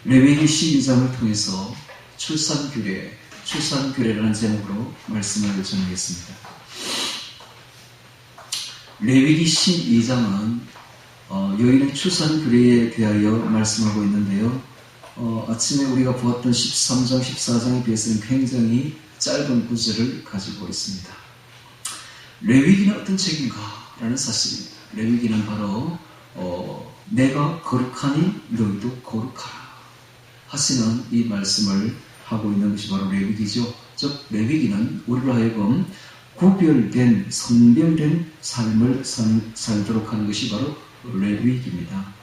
레위기 12장을 통해서 출산규례라는 제목으로 말씀을 전하겠습니다. 레위기 12장은 여인의 출산규례에 대하여 말씀하고 있는데요. 아침에 우리가 보았던 13장, 14장에 비해서는 굉장히 짧은 구절을 가지고 있습니다. 레위기는 어떤 책인가? 라는 사실입니다. 레위기는 바로 내가 거룩하니 너희도 거룩하라 하시는 이 말씀을 하고 있는 것이 바로 레위기죠. 즉 레위기는 우리로 하여금 구별된, 선별된 삶을 살도록 하는 것이 바로 레위기입니다.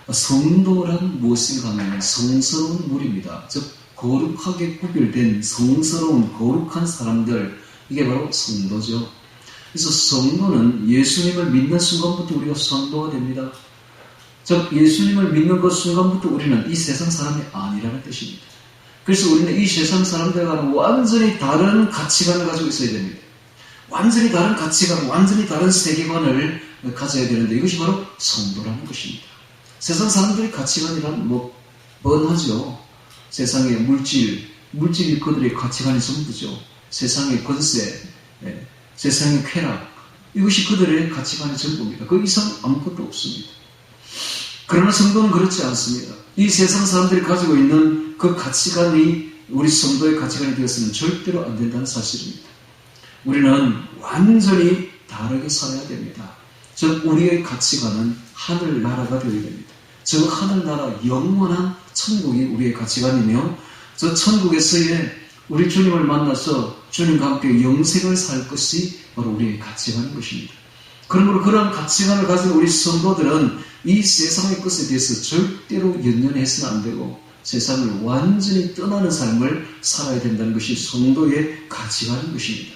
성도란 무엇인가 하면 성스러운 무리입니다. 즉 거룩하게 구별된 성스러운 거룩한 사람들, 이게 바로 성도죠. 그래서 성도는 예수님을 믿는 순간부터 우리가 성도가 됩니다. 즉 예수님을 믿는 그 순간부터 우리는 이 세상 사람이 아니라는 뜻입니다. 그래서 우리는 이 세상 사람들과는 완전히 다른 가치관을 가지고 있어야 됩니다. 완전히 다른 가치관, 완전히 다른 세계관을 가져야 되는데 이것이 바로 성도라는 것입니다. 세상 사람들의 가치관이란 뻔하죠. 세상의 물질이 그들의 가치관이 전부죠. 세상의 권세, 세상의 쾌락, 이것이 그들의 가치관의 전부입니다. 그 이상 아무것도 없습니다. 그러나 성도는 그렇지 않습니다. 이 세상 사람들이 가지고 있는 그 가치관이 우리 성도의 가치관이 되어서는 절대로 안 된다는 사실입니다. 우리는 완전히 다르게 살아야 됩니다. 즉 우리의 가치관은 하늘나라가 되어야 됩니다. 저 하늘나라 영원한 천국이 우리의 가치관이며 저 천국에서의 우리 주님을 만나서 주님과 함께 영생을 살 것이 바로 우리의 가치관인 것입니다. 그러므로 그런 가치관을 가진 우리 성도들은 이 세상의 것에 대해서 절대로 연연해서는 안 되고 세상을 완전히 떠나는 삶을 살아야 된다는 것이 성도의 가치관인 것입니다.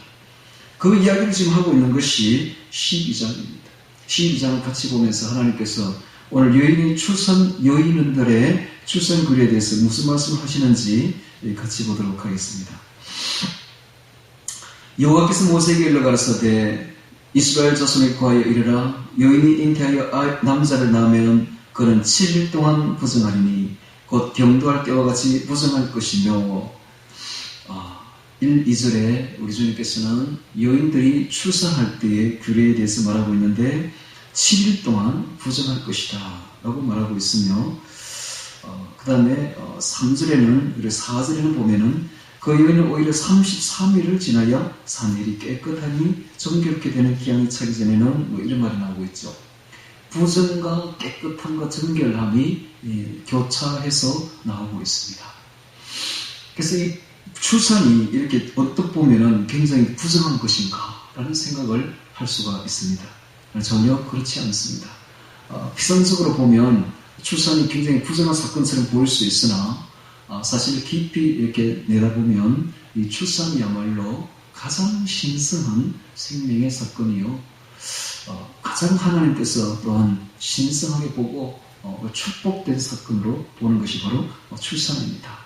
그 이야기를 지금 하고 있는 것이 12장입니다. 12장을 같이 보면서 하나님께서 오늘 여인들의 출산규례에 대해서 무슨 말씀을 하시는지 같이 보도록 하겠습니다. 여호와께서 모세에게 일러 가라사대 이스라엘 자손에 구하여 이르라 여인이 잉태하여 남자를 낳으면 그는 7일 동안 부정하리니 곧 경도할 때와 같이 부정할 것이며 1, 2절에 우리 주님께서는 여인들이 출산할 때의 규례에 대해서 말하고 있는데 7일 동안 부정할 것이다 라고 말하고 있으며 그 다음에 3절에는 그리고 4절에는 보면은 그 여인은 오히려 33일을 지나야 사내일이 깨끗하니 정결케 되는 기한이 차기 전에는 이런 말이 나오고 있죠. 부정과 깨끗함과 정결함이 교차해서 나오고 있습니다. 그래서 이 출산이 이렇게 어떻게 보면은 굉장히 부정한 것인가 라는 생각을 할 수가 있습니다. 전혀 그렇지 않습니다. 피상적으로 보면 출산이 굉장히 부정한 사건처럼 보일 수 있으나 사실 깊이 이렇게 내다보면 이 출산이야말로 가장 신성한 생명의 사건이요. 가장 하나님께서 또한 신성하게 보고 축복된 사건으로 보는 것이 바로 출산입니다.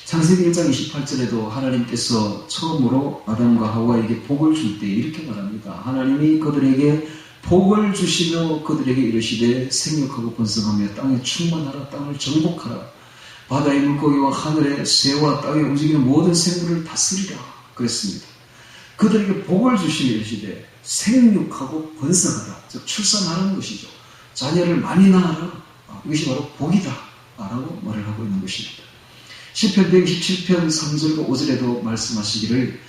창세기 1장 28절에도 하나님께서 처음으로 아담과 하와에게 복을 줄 때 이렇게 말합니다. 하나님이 그들에게 복을 주시며 그들에게 이르시되 생육하고 번성하며 땅에 충만하라 땅을 정복하라 바다의 물고기와 하늘의 새와 땅에 움직이는 모든 생물을 다스리라 그랬습니다. 그들에게 복을 주시며 이르시되 생육하고 번성하라 즉 출산하라는 것이죠. 자녀를 많이 낳아라 이것이 바로 복이다 라고 말을 하고 있는 것입니다. 시편 127편 3절과 5절에도 말씀하시기를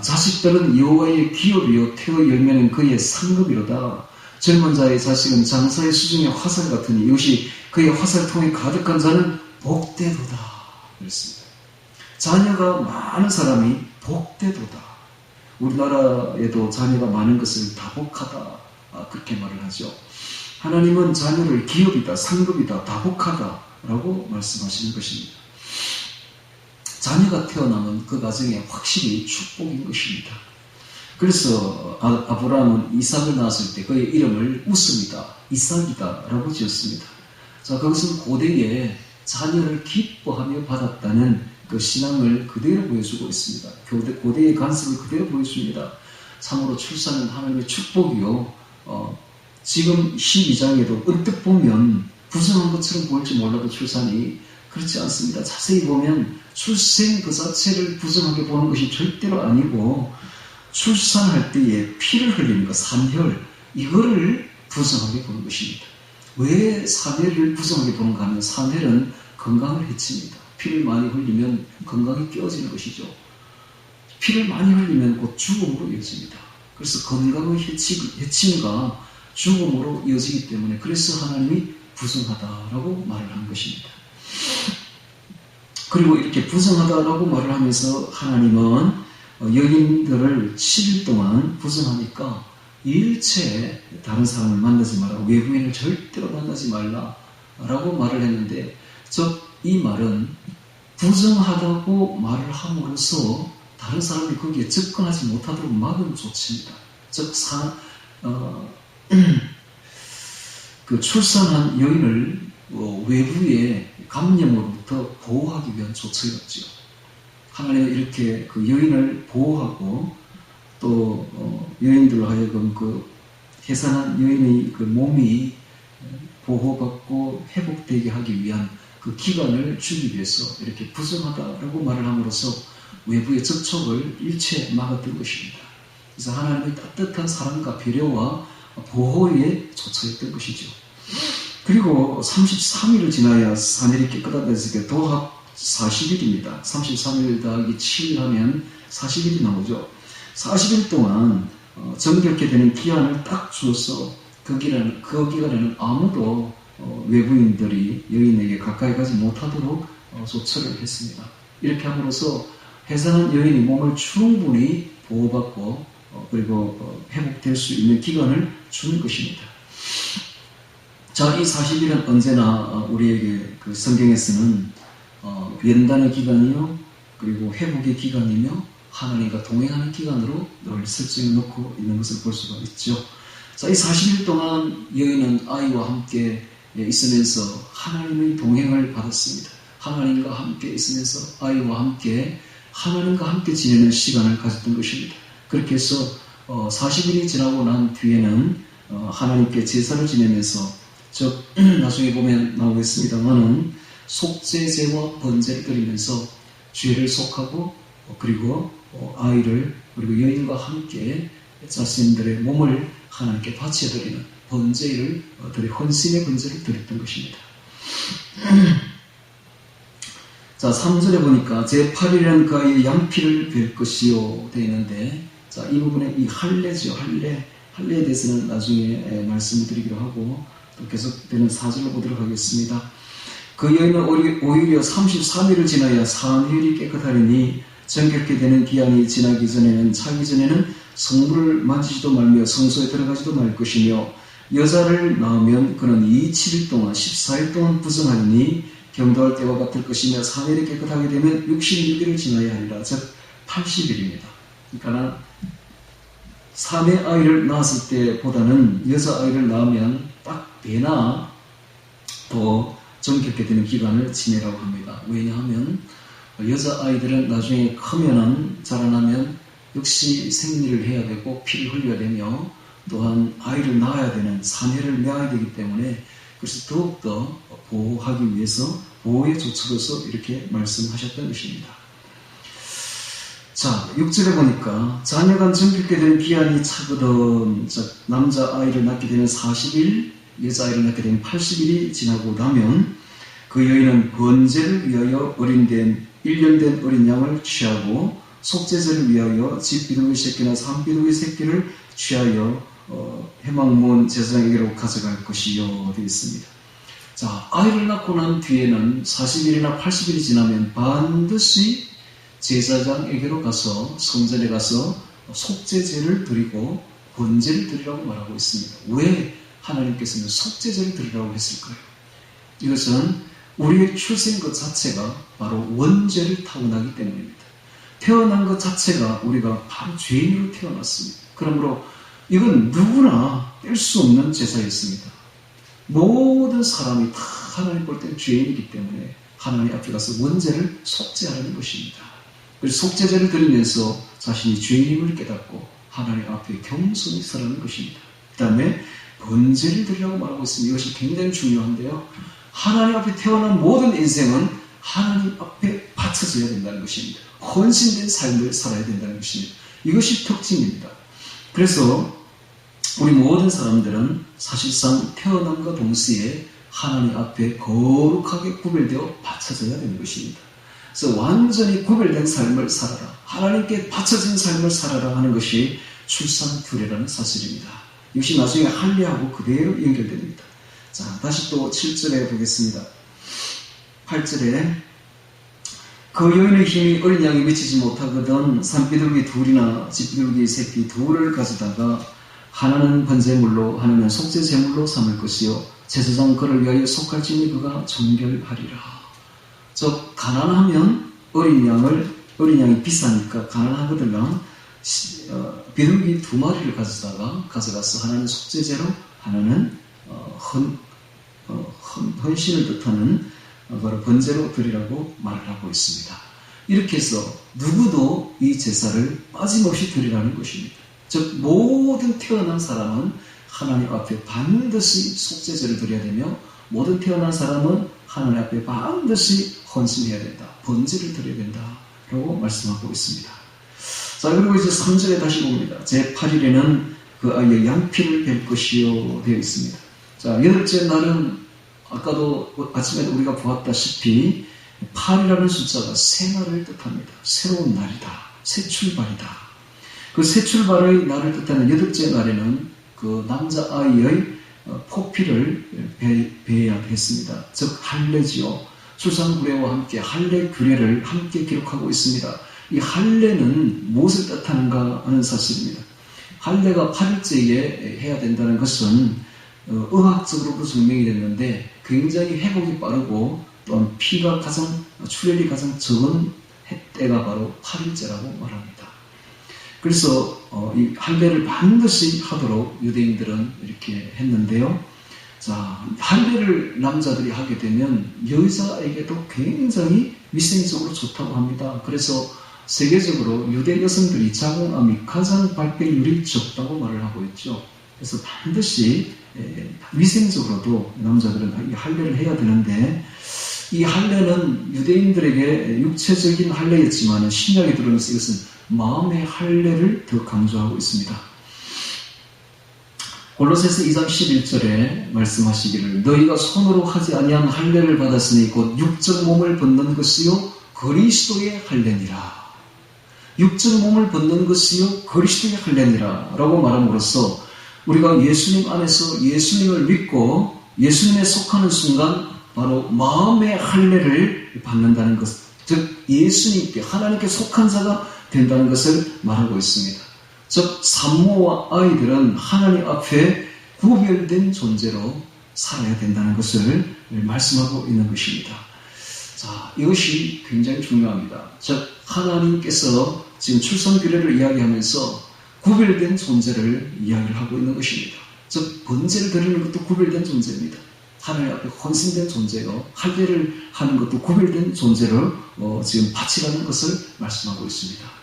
자식들은 여호와의 기업이요 태의 열매는 그의 상급이로다. 젊은 자의 자식은 장사의 수중의 화살 같으니 이것이 그의 화살통에 가득한 자는 복되도다 그랬습니다. 자녀가 많은 사람이 복되도다. 우리나라에도 자녀가 많은 것을 다복하다 그렇게 말을 하죠. 하나님은 자녀를 기업이다, 상급이다, 다복하다 라고 말씀하시는 것입니다. 자녀가 태어나면 그 가정에 확실히 축복인 것입니다. 그래서 아브라함은 이삭을 낳았을 때 그의 이름을 웃음이다, 이삭이다 라고 지었습니다. 자, 그것은 고대에 자녀를 기뻐하며 받았다는 그 신앙을 그대로 보여주고 있습니다. 고대의 관습을 그대로 보여줍니다. 참으로 출산은 하나님의 축복이요. 지금 12장에도 언뜻 보면 부정한 것처럼 보일지 몰라도 출산이 그렇지 않습니다. 자세히 보면 출생 그 자체를 부정하게 보는 것이 절대로 아니고 출산할 때에 피를 흘리는 것, 산혈, 이거를 부정하게 보는 것입니다. 왜 산혈을 부정하게 보는가 하면 산혈은 건강을 해칩니다. 피를 많이 흘리면 건강이 깨어지는 것이죠. 피를 많이 흘리면 곧 죽음으로 이어집니다. 그래서 건강의 해침과 죽음으로 이어지기 때문에 그래서 하나님이 부정하다라고 말을 한 것입니다. 그리고 이렇게 부정하다라고 말을 하면서 하나님은 여인들을 7일 동안 부정하니까 일체 다른 사람을 만나지 마라, 외부인을 절대로 만나지 말라라고 말을 했는데, 즉 이 말은 부정하다고 말을 함으로써 다른 사람이 거기에 접근하지 못하도록 막은 조치입니다. 즉 그 출산한 여인을 외부의 감염으로부터 보호하기 위한 조치였죠. 하나님은 이렇게 그 여인을 보호하고 또 여인들로 하여금 그 해산한 여인의 그 몸이 보호받고 회복되게 하기 위한 그 기간을 주기 위해서 이렇게 부정하다라고 말을 함으로써 외부의 접촉을 일체 막았던 것입니다. 그래서 하나님의 따뜻한 사랑과 배려와 보호에 조처했던 것이죠. 그리고 33일을 지나야 산일이 깨끗하다해서 도합 40일입니다. 33일 더하기 7일 하면 40일이 나오죠. 40일 동안 정결케 되는 기한을 딱 주어서 그 기간에는 아무도 외부인들이 여인에게 가까이 가지 못하도록 조처를 했습니다. 이렇게 함으로써 해산한 여인이 몸을 충분히 보호받고 그리고 회복될 수 있는 기간을 주는 것입니다. 자, 이 40일은 언제나 우리에게 그 성경에서는 연단의 기간이요, 그리고 회복의 기간이며 하나님과 동행하는 기간으로 늘 설정해 놓고 있는 것을 볼 수가 있죠. 자, 이 40일 동안 여인은 아이와 함께 있으면서 하나님의 동행을 받았습니다. 하나님과 함께 있으면서 아이와 함께 하나님과 함께 지내는 시간을 가졌던 것입니다. 그렇게 해서 40일이 지나고 난 뒤에는 하나님께 제사를 지내면서, 즉 나중에 보면 나오겠습니다만은 속죄제와 번제를 드리면서 죄를 속하고 그리고 아이를 그리고 여인과 함께 자신들의 몸을 하나님께 바쳐드리는 번제를 헌신의 번제를 드렸던 것입니다. 자, 3절에 보니까 제8일은 그 아이의 양피를 뵐 것이요 되어 있는데, 자, 이 부분에 이 할례죠. 할례에 대해서는 나중에 말씀을 드리기로 하고 또 계속되는 4절로 보도록 하겠습니다. 그 여인은 오히려 33일을 지나야 산혈이 깨끗하리니 정결케 되는 기한이 지나기 전에는 차기 전에는 성물을 만지지도 말며 성소에 들어가지도 말 것이며, 여자를 낳으면 그는 7일 동안 14일 동안 부정하리니 경도할 때와 같을 것이며, 산혈이 깨끗하게 되면 66일을 지나야 하리라. 즉 80일입니다. 그러니까 사내 아이를 낳았을 때보다는 여자아이를 낳으면 딱 배나 더 정결케 되는 기간을 지내라고 합니다. 왜냐하면 여자아이들은 나중에 크면은 자라나면 역시 생리를 해야 되고 피를 흘려야 되며 또한 아이를 낳아야 되는 산혈을 내야 되기 때문에, 그래서 더욱더 보호하기 위해서 보호의 조처로서 이렇게 말씀하셨던 것입니다. 자, 6절에 보니까 자녀가 정결케 되는 기한이 차거든, 즉 남자아이를 낳게 되는 40일, 여자아이를 낳게 되는 80일이 지나고 나면 그 여인은 번제를 위하여 1년 된 어린 양을 취하고 속죄제를 위하여 집비둘기 새끼나 산비둘기 새끼를 취하여 해망문 제사장에게로 가져갈 것이요 되어 있습니다. 자, 아이를 낳고 난 뒤에는 40일이나 80일이 지나면 반드시 제사장에게로 가서 성전에 가서 속죄제를 드리고 번제를 드리라고 말하고 있습니다. 왜 하나님께서는 속죄제를 드리라고 했을까요? 이것은 우리의 출생 것 자체가 바로 원죄를 타고나기 때문입니다. 태어난 것 자체가 우리가 바로 죄인으로 태어났습니다. 그러므로 이건 누구나 뺄 수 없는 제사였습니다. 모든 사람이 다 하나님 볼 때 죄인이기 때문에 하나님 앞에 가서 원죄를 속죄하는 것입니다. 그래서 속죄제를 드리면서 자신이 죄인임을 깨닫고 하나님 앞에 겸손히 서라는 것입니다. 그 다음에 번제를 드리라고 말하고 있습니다. 이것이 굉장히 중요한데요. 하나님 앞에 태어난 모든 인생은 하나님 앞에 바쳐져야 된다는 것입니다. 헌신된 삶을 살아야 된다는 것입니다. 이것이 특징입니다. 그래서 우리 모든 사람들은 사실상 태어남과 동시에 하나님 앞에 거룩하게 구별되어 바쳐져야 되는 것입니다. 그래서 완전히 구별된 삶을 살아라, 하나님께 바쳐진 삶을 살아라 하는 것이 출산규례라는 사실입니다. 이것이 나중에 할례하고 그대로 연결됩니다. 자, 다시 또 7절에 보겠습니다. 8절에 그 여인의 힘이 어린 양에 미치지 못하거든 산비둘기 둘이나 집비둘기 새끼 둘을 가져다가 하나는 번제물로 하나는 속죄제물로 삼을 것이요 제사장 그를 위하여 속할지니 그가 정결하리라. 즉 가난하면 어린 양이 비싸니까 가난하거든요. 비둘기 2마리를 가져가서 하나는 속죄제로 하나는 헌신을 뜻하는 바로 번제로 드리라고 말을 하고 있습니다. 이렇게 해서 누구도 이 제사를 빠짐없이 드리라는 것입니다. 즉 모든 태어난 사람은 하나님 앞에 반드시 속죄제를 드려야 되며 모든 태어난 사람은 하나님 앞에 반드시 헌신해야 된다, 번제를 드려야 된다라고 말씀하고 있습니다. 자, 그리고 이제 3절에 다시 봅니다. 제8일에는 그 아이의 양피를 뺄 것이요 되어 있습니다. 자, 8째 날은 아까도 아침에 우리가 보았다시피 8이라는 숫자가 새날을 뜻합니다. 새로운 날이다, 새 출발이다. 그 새 출발의 날을 뜻하는 8째 날에는 그 남자아이의 포피를 베어야 했습니다. 즉 할례지요. 출산규례와 함께 할례 규례를 함께 기록하고 있습니다. 이 할례는 무엇을 뜻하는가 하는 사실입니다. 할례가 8일째에 해야 된다는 것은 의학적으로도 증명이 됐는데 굉장히 회복이 빠르고 또한 피가 출혈이 가장 적은 때가 바로 8일째라고 말합니다. 그래서 이 할례를 반드시 하도록 유대인들은 이렇게 했는데요. 자, 할례를 남자들이 하게 되면 여자에게도 굉장히 위생적으로 좋다고 합니다. 그래서 세계적으로 유대 여성들이 자궁암이 가장 발병률이 적다고 말을 하고 있죠. 그래서 반드시 위생적으로도 남자들은 이 할례를 해야 되는데 이 할례는 유대인들에게 육체적인 할례였지만 신약에 들어오면서 이것은 마음의 할례를 더 강조하고 있습니다. 골로새서 2장 11절에 말씀하시기를 너희가 손으로 하지 아니한 할례를 받았으니 곧 육적 몸을 벗는 것이요 그리스도의 할례니라. 육적 몸을 벗는 것이요 그리스도의 할례니라 라고 말함으로써 우리가 예수님 안에서 예수님을 믿고 예수님에 속하는 순간 바로 마음의 할례를 받는다는 것, 즉 예수님께 하나님께 속한 자가 된다는 것을 말하고 있습니다. 즉 산모와 아이들은 하나님 앞에 구별된 존재로 살아야 된다는 것을 말씀하고 있는 것입니다. 자, 이것이 굉장히 중요합니다. 즉 하나님께서 지금 출산규례를 이야기하면서 구별된 존재를 이야기를 하고 있는 것입니다. 즉 번제를 드리는 것도 구별된 존재입니다. 하나님 앞에 헌신된 존재요, 할례를 하는 것도 구별된 존재를 지금 바치라는 것을 말씀하고 있습니다.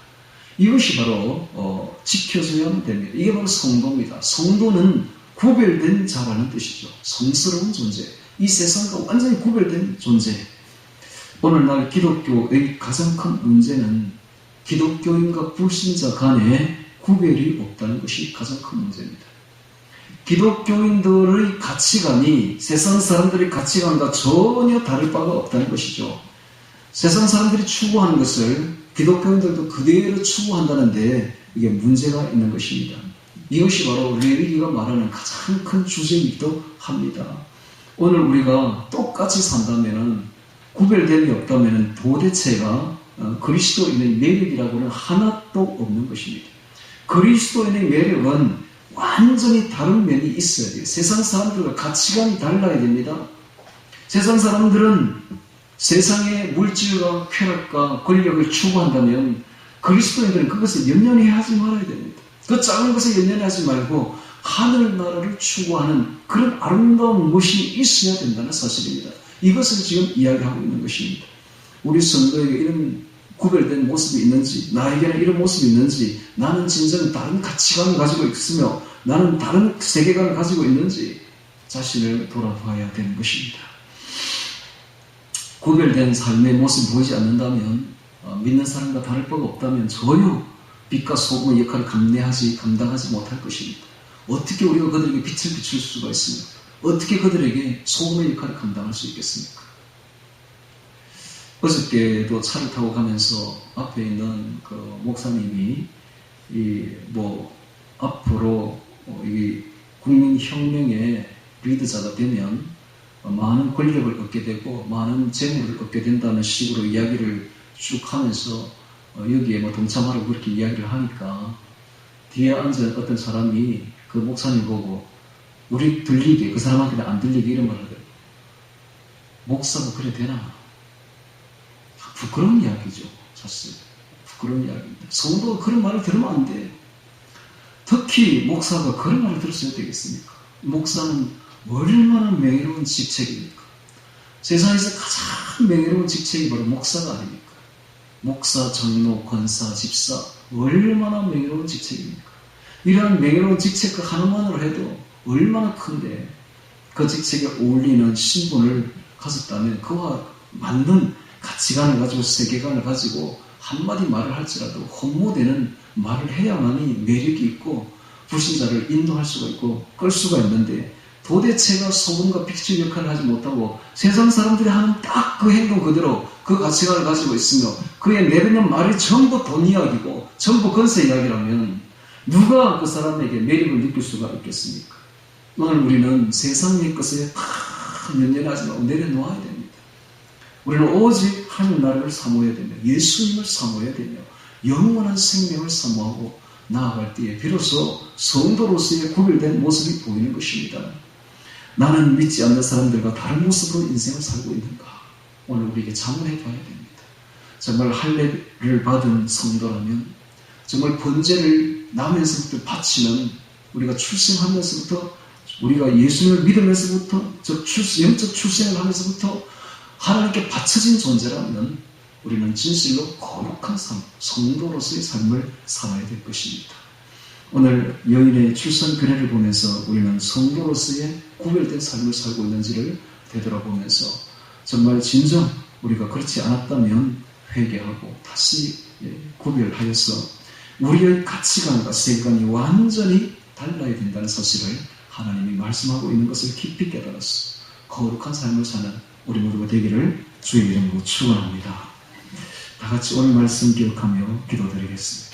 이것이 바로 지켜줘야 됩니다. 이게 바로 성도입니다. 성도는 구별된 자라는 뜻이죠. 성스러운 존재, 이 세상과 완전히 구별된 존재. 오늘날 기독교의 가장 큰 문제는 기독교인과 불신자 간에 구별이 없다는 것이 가장 큰 문제입니다. 기독교인들의 가치관이 세상 사람들의 가치관과 전혀 다를 바가 없다는 것이죠. 세상 사람들이 추구하는 것을 기독교인들도 그대로 추구한다는데 이게 문제가 있는 것입니다. 이것이 바로 레위기가 말하는 가장 큰 주제이기도 합니다. 오늘 우리가 똑같이 산다면 구별됨이 없다면 도대체가 그리스도인의 매력이라고는 하나도 없는 것입니다. 그리스도인의 매력은 완전히 다른 면이 있어야 돼요. 세상 사람들과 가치관이 달라야 됩니다. 세상 사람들은 세상의 물질과 쾌락과 권력을 추구한다면 그리스도인들은 그것을 연연해 하지 말아야 됩니다. 그 작은 것에 연연해 하지 말고 하늘나라를 추구하는 그런 아름다운 것이 있어야 된다는 사실입니다. 이것을 지금 이야기하고 있는 것입니다. 우리 성도에게 이런 구별된 모습이 있는지, 나에게는 이런 모습이 있는지, 나는 진정 다른 가치관을 가지고 있으며 나는 다른 세계관을 가지고 있는지 자신을 돌아봐야 되는 것입니다. 구별된 삶의 모습이 보이지 않는다면, 믿는 사람과 다를 바가 없다면 전혀 빛과 소금의 역할을 감당하지 못할 것입니다. 어떻게 우리가 그들에게 빛을 비출 수가 있습니까? 어떻게 그들에게 소금의 역할을 감당할 수 있겠습니까? 어저께도 차를 타고 가면서 앞에 있는 그 목사님이 앞으로 이 국민혁명의 리더자가 되면 많은 권력을 얻게 되고 많은 재물을 얻게 된다는 식으로 이야기를 쭉 하면서 여기에 동참하라고 그렇게 이야기를 하니까 뒤에 앉은 어떤 사람이 그 목사님 보고 우리 들리게, 그 사람한테는 안 들리게 이런 말을 하더라고요. 목사가 그래 되나? 부끄러운 이야기죠. 사실 부끄러운 이야기입니다. 성도가 그런 말을 들으면 안 돼요. 특히 목사가 그런 말을 들었어야 되겠습니까? 목사는 얼마나 명예로운 직책입니까? 세상에서 가장 명예로운 직책이 바로 목사가 아닙니까? 목사, 장로, 권사, 집사, 얼마나 명예로운 직책입니까? 이러한 명예로운 직책 그 하나만으로 해도 얼마나 큰데 그 직책에 어울리는 신분을 가졌다면 그와 맞는 가치관을 가지고 세계관을 가지고 한마디 말을 할지라도 헛모되는 말을 해야만이 매력이 있고 불신자를 인도할 수가 있고 끌 수가 있는데 도대체가 소금과 빛의 역할을 하지 못하고 세상 사람들이 하는 딱 그 행동 그대로 그 가치관을 가지고 있으며 그의 내뱉는 말이 전부 돈 이야기고 전부 건세 이야기라면 누가 그 사람에게 매력을 느낄 수가 있겠습니까? 오늘 우리는 세상의 것에 다 연연하지 말고 내려놓아야 됩니다. 우리는 오직 하늘나라를 사모해야 됩니다. 예수님을 사모해야 되며 영원한 생명을 사모하고 나아갈 때에 비로소 성도로서의 구별된 모습이 보이는 것입니다. 나는 믿지 않는 사람들과 다른 모습으로 인생을 살고 있는가? 오늘 우리에게 자문해 봐야 됩니다. 정말 할례를 받은 성도라면 정말 번제를 나면서부터 바치는 우리가 출생하면서부터 우리가 예수님을 믿으면서부터 영적 출생을 하면서부터 하나님께 바쳐진 존재라면 우리는 진실로 거룩한 삶, 성도로서의 삶을 살아야 될 것입니다. 오늘 여인의 출산 그례를 보면서 우리는 성도로서의 구별된 삶을 살고 있는지를 되돌아보면서 정말 진정 우리가 그렇지 않았다면 회개하고 다시 구별하여서 우리의 가치관과 세계관이 완전히 달라야 된다는 사실을 하나님이 말씀하고 있는 것을 깊이 깨달았어. 거룩한 삶을 사는 우리 모두가 되기를 주의 이름으로 축원합니다. 다 같이 오늘 말씀 기억하며 기도드리겠습니다.